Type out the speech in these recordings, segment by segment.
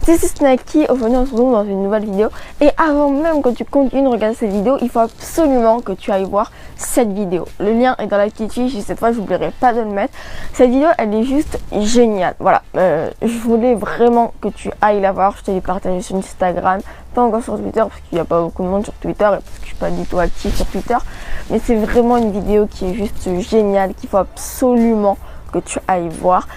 C'est Snacky, aujourd'hui on se retrouve dans une nouvelle vidéo. Et avant même que tu continues de regarder cette vidéo, il faut absolument que tu ailles voir cette vidéo. Le lien est dans la petite fiche et cette fois je n'oublierai pas de le mettre. Cette vidéo elle est juste géniale. Voilà, je voulais vraiment que tu ailles la voir. Je te l'ai partagé sur Instagram, pas encore sur Twitter parce qu'il n'y a pas beaucoup de monde sur Twitter et parce que je suis pas du tout active sur Twitter. Mais c'est vraiment une vidéo qui est juste géniale, qu'il faut absolument que tu ailles voir.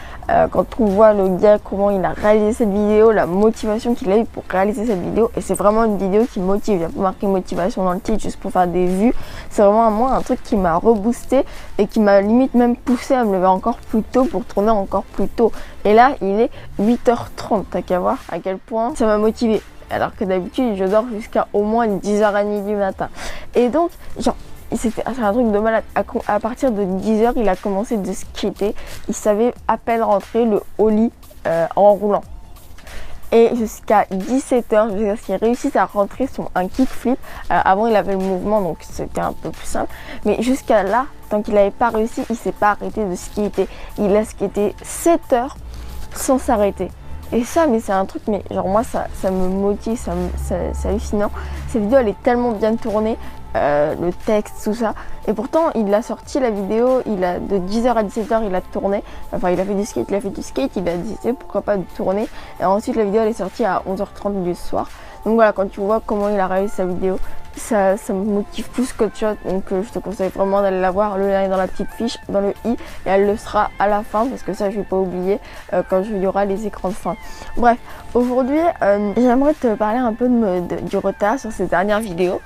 Quand on voit le gars, comment il a réalisé cette vidéo, la motivation qu'il a eu pour réaliser cette vidéo, et c'est vraiment une vidéo qui motive. Il n'y a pas marqué motivation dans le titre juste pour faire des vues. C'est vraiment moi un truc qui m'a reboosté et qui m'a limite même poussé à me lever encore plus tôt pour tourner encore plus tôt. Et là il est 8h30, t'as qu'à voir à quel point ça m'a motivé. Alors que d'habitude je dors jusqu'à au moins 10h30 du matin. Et donc genre c'est un truc de malade. À partir de 10h, il a commencé de skater. Il savait à peine rentrer le ollie en roulant. Et jusqu'à 17h, jusqu'à ce qu'il réussisse à rentrer un kickflip. Avant, il avait le mouvement, donc c'était un peu plus simple. Mais jusqu'à là, tant qu'il n'avait pas réussi, il ne s'est pas arrêté de skater. Il a skaté 7 heures sans s'arrêter. Et ça, mais c'est un truc, mais genre moi, ça me motive, c'est hallucinant. Cette vidéo, elle est tellement bien tournée. Le texte, tout ça, et pourtant il a sorti la vidéo, il a de 10h à 17h il a tourné, enfin il a fait du skate, il a dit pourquoi pas de tourner, et ensuite la vidéo elle est sortie à 11h30 du soir. Donc voilà, quand tu vois comment il a réalisé sa vidéo, ça me motive plus qu'autre chose, donc je te conseille vraiment d'aller la voir. Le lien est dans la petite fiche, dans le i, et elle le sera à la fin parce que ça je vais pas oublier quand il y aura les écrans de fin. Bref, aujourd'hui j'aimerais te parler un peu du retard sur ces dernières vidéos.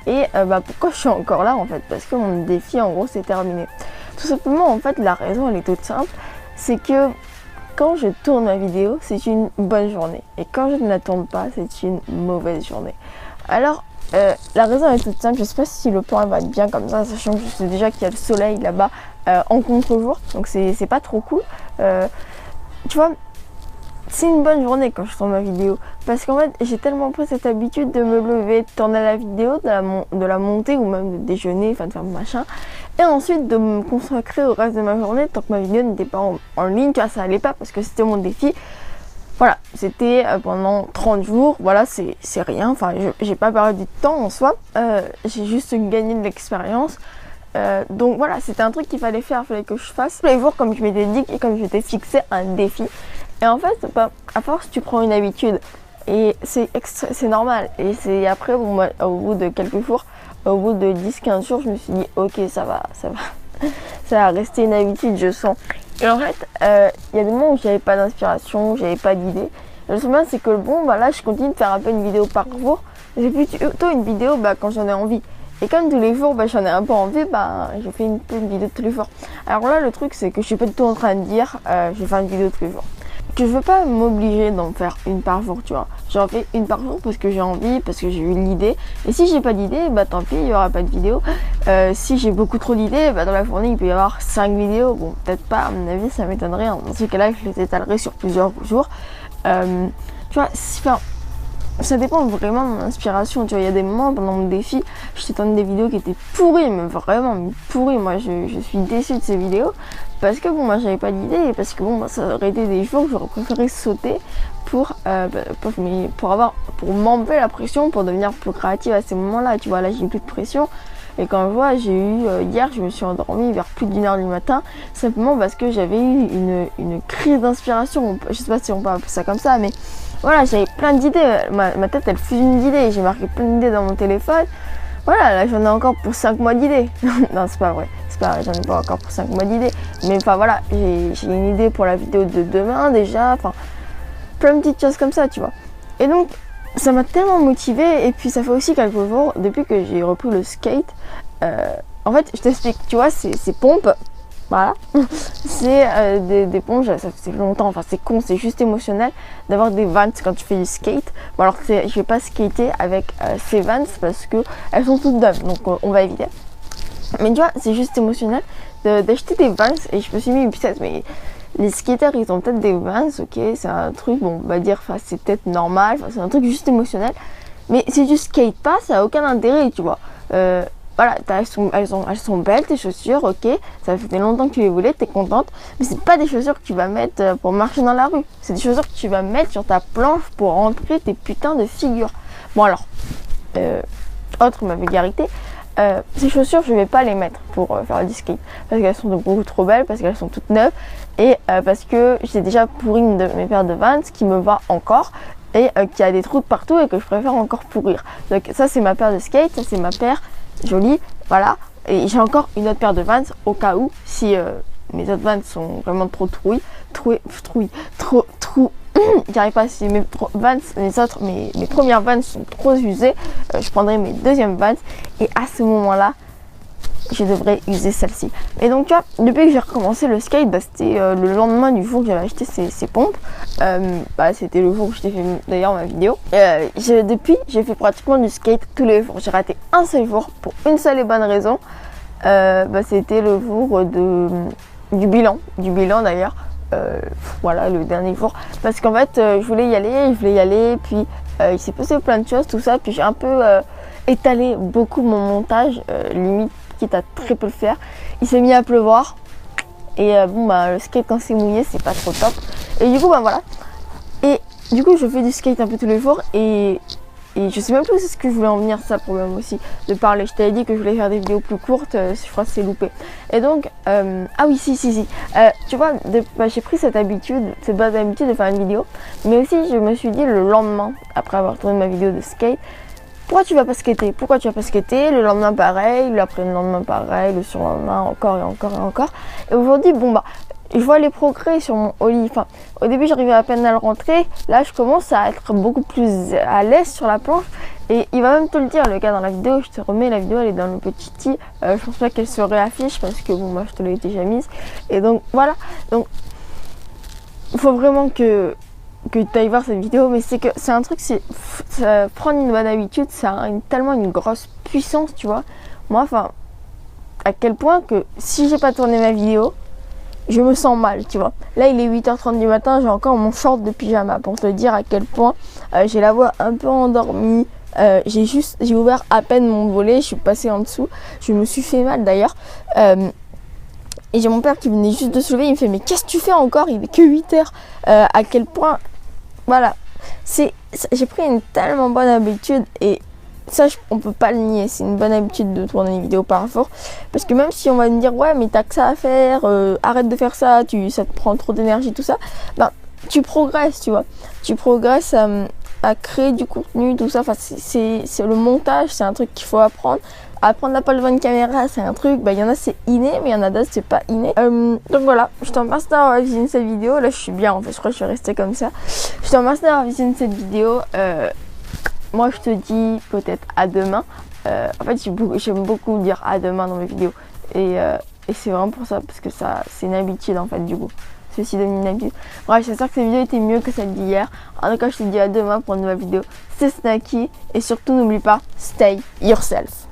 Et pourquoi je suis encore là en fait, parce que mon défi en gros c'est terminé. Tout simplement en fait la raison elle est toute simple, c'est que quand je tourne ma vidéo c'est une bonne journée et quand je ne la tourne pas c'est une mauvaise journée. Alors la raison est toute simple, je sais pas si le plan va être bien comme ça, sachant que je sais déjà qu'il y a le soleil là-bas en contre-jour, donc c'est pas trop cool. Tu vois, c'est une bonne journée quand je tourne ma vidéo parce qu'en fait j'ai tellement pris cette habitude de me lever, de tourner la vidéo, de la monter ou même de déjeuner, enfin de faire machin, et ensuite de me consacrer au reste de ma journée tant que ma vidéo n'était pas en ligne, tu vois, ça allait pas parce que c'était mon défi. Voilà, c'était pendant 30 jours, voilà, c'est rien, enfin j'ai pas perdu de temps en soi, j'ai juste gagné de l'expérience. Donc voilà, c'était un truc qu'il fallait faire, il fallait que je fasse tous les jours comme je m'étais dit et comme je m'étais fixé un défi. Et en fait, à force, tu prends une habitude et c'est normal. Et c'est après, bon, moi, au bout de quelques jours, au bout de 10-15 jours, je me suis dit, ok, ça va rester une habitude, je sens. Et en fait, il y a des moments où j'avais pas d'inspiration, j'avais pas d'idée. Le souvenir, c'est que bon, là, je continue de faire un peu une vidéo par jour. J'ai plutôt une vidéo quand j'en ai envie. Et comme tous les jours, j'en ai un peu envie, j'ai fait une vidéo tous les jours. Alors là, le truc, c'est que je suis pas du tout en train de dire, je vais faire une vidéo tous les jours. Que je veux pas m'obliger d'en faire une par jour, tu vois. J'en fais une par jour parce que j'ai envie, parce que j'ai eu l'idée. Et si j'ai pas d'idée, tant pis, il y aura pas de vidéo. Si j'ai beaucoup trop d'idées, dans la journée, il peut y avoir 5 vidéos. Bon, peut-être pas, à mon avis, ça m'étonnerait. Dans ce cas-là, je les étalerai sur plusieurs jours. Tu vois, ça dépend vraiment de mon inspiration, tu vois. Il y a des moments pendant mon défi, je t'ai tourné des vidéos qui étaient pourries, mais vraiment pourries. Moi, je suis déçue de ces vidéos parce que bon, moi, j'avais pas d'idée et parce que bon, ça aurait été des jours que j'aurais préféré sauter pour m'enlever la pression, pour devenir plus créative à ces moments-là. Tu vois, là, j'ai plus de pression. Et quand je vois, j'ai eu hier, je me suis endormie vers plus d'1h du matin, simplement parce que j'avais eu une crise d'inspiration. Je sais pas si on peut appeler ça comme ça, mais voilà, j'avais plein d'idées. Ma tête, elle fusionne d'idées. J'ai marqué plein d'idées dans mon téléphone. Voilà, là, j'en ai encore pour 5 mois d'idées. Non, c'est pas vrai. J'en ai pas encore pour 5 mois d'idées. Mais enfin, voilà, j'ai une idée pour la vidéo de demain déjà. Enfin, plein de petites choses comme ça, tu vois. Et donc, ça m'a tellement motivée. Et puis, ça fait aussi quelques jours, depuis que j'ai repris le skate. En fait, je t'explique, tu vois, ces pompes. Voilà, c'est des pompes, ça fait longtemps, enfin c'est con, c'est juste émotionnel d'avoir des Vans quand tu fais du skate. Bon alors je vais pas skater avec ces Vans parce que elles sont toutes neuves, donc on va éviter. Mais tu vois, c'est juste émotionnel d'acheter des Vans et je me suis mis une pièce, mais les skaters ils ont peut-être des Vans, ok, c'est un truc, bon on va dire, c'est peut-être normal, c'est un truc juste émotionnel. Mais si tu skates pas, ça a aucun intérêt, tu vois. voilà, elles sont belles tes chaussures, ok, ça fait longtemps que tu les voulais, t'es contente, mais c'est pas des chaussures que tu vas mettre pour marcher dans la rue, c'est des chaussures que tu vas mettre sur ta planche pour rentrer tes putains de figures. Bon alors, autre ma vulgarité, ces chaussures je vais pas les mettre pour faire du skate, parce qu'elles sont beaucoup trop belles, parce qu'elles sont toutes neuves, et parce que j'ai déjà pourri une de mes paires de Vans qui me va encore, et qui a des trous de partout et que je préfère encore pourrir. Donc ça c'est ma paire de skate, ça c'est ma paire jolie, voilà. Et j'ai encore une autre paire de Vans au cas où si mes autres Vans sont vraiment trop j'arrive pas, si mes Vans, mes premières Vans sont trop usées, je prendrai mes deuxièmes Vans et à ce moment là je devrais user celle-ci. Et donc tu vois, depuis que j'ai recommencé le skate, c'était le lendemain du jour que j'avais acheté ces pompes. C'était le jour où je t'ai fait d'ailleurs ma vidéo. Depuis, j'ai fait pratiquement du skate tous les jours. J'ai raté un seul jour pour une seule et bonne raison. C'était le jour du bilan d'ailleurs. Voilà, le dernier jour. Parce qu'en fait, je voulais y aller, puis il s'est passé plein de choses, tout ça. Puis j'ai un peu étalé beaucoup mon montage, limite quitte à très peu le faire. Il s'est mis à pleuvoir et le skate quand c'est mouillé c'est pas trop top, et du coup voilà, et du coup je fais du skate un peu tous les jours et je sais même plus où c'est ce que je voulais en venir, ça le problème aussi de parler. Je t'avais dit que je voulais faire des vidéos plus courtes, je crois que c'est loupé. Et donc ah oui si tu vois, j'ai pris cette bonne habitude de faire une vidéo, mais aussi je me suis dit le lendemain après avoir tourné ma vidéo de skate, pourquoi tu vas pas skater, le lendemain pareil, l'après le lendemain pareil, le surlendemain encore et encore et encore. Et aujourd'hui, je vois les progrès sur mon ollie. Enfin, au début, j'arrivais à peine à le rentrer. Là, je commence à être beaucoup plus à l'aise sur la planche. Et il va même te le dire, le gars dans la vidéo. Je te remets la vidéo, elle est dans le petit i. Je pense pas qu'elle se réaffiche parce que moi, je te l'ai déjà mise. Et donc, voilà. Donc, il faut vraiment que tu ailles voir cette vidéo, mais c'est un truc, prendre une bonne habitude, ça a tellement une grosse puissance, tu vois. Moi, à quel point que si j'ai pas tourné ma vidéo, je me sens mal, tu vois. Là, il est 8h30 du matin, j'ai encore mon short de pyjama pour te dire à quel point j'ai la voix un peu endormie. J'ai ouvert à peine mon volet, je suis passée en dessous, je me suis fait mal d'ailleurs. Et j'ai mon père qui venait juste de se lever, il me fait mais qu'est-ce que tu fais encore, il est que 8h. À quel point, voilà, j'ai pris une tellement bonne habitude, et ça on peut pas le nier, c'est une bonne habitude de tourner une vidéo par jour, parce que même si on va me dire ouais mais t'as que ça à faire, arrête de faire ça, ça te prend trop d'énergie, tout ça, tu progresses, tu vois, tu progresses à créer du contenu, tout ça. C'est le montage, c'est un truc qu'il faut apprendre. Apprendre à pas lever une caméra, c'est un truc, il y en a c'est inné, mais il y en a d'autres c'est pas inné. Donc voilà, je te remercie d'avoir visionné cette vidéo. Là je suis bien en fait, je crois que je suis restée comme ça. Je te remercie d'avoir visionné cette vidéo. Moi je te dis peut-être à demain. En fait j'aime beaucoup dire à demain dans mes vidéos. Et c'est vraiment pour ça, parce que c'est une habitude en fait du coup. Ceci devient une habitude. Bref, j'espère que cette vidéo était mieux que celle d'hier. En tout cas, je te dis à demain pour une nouvelle vidéo. C'est Snacky. Et surtout, n'oublie pas, stay yourself.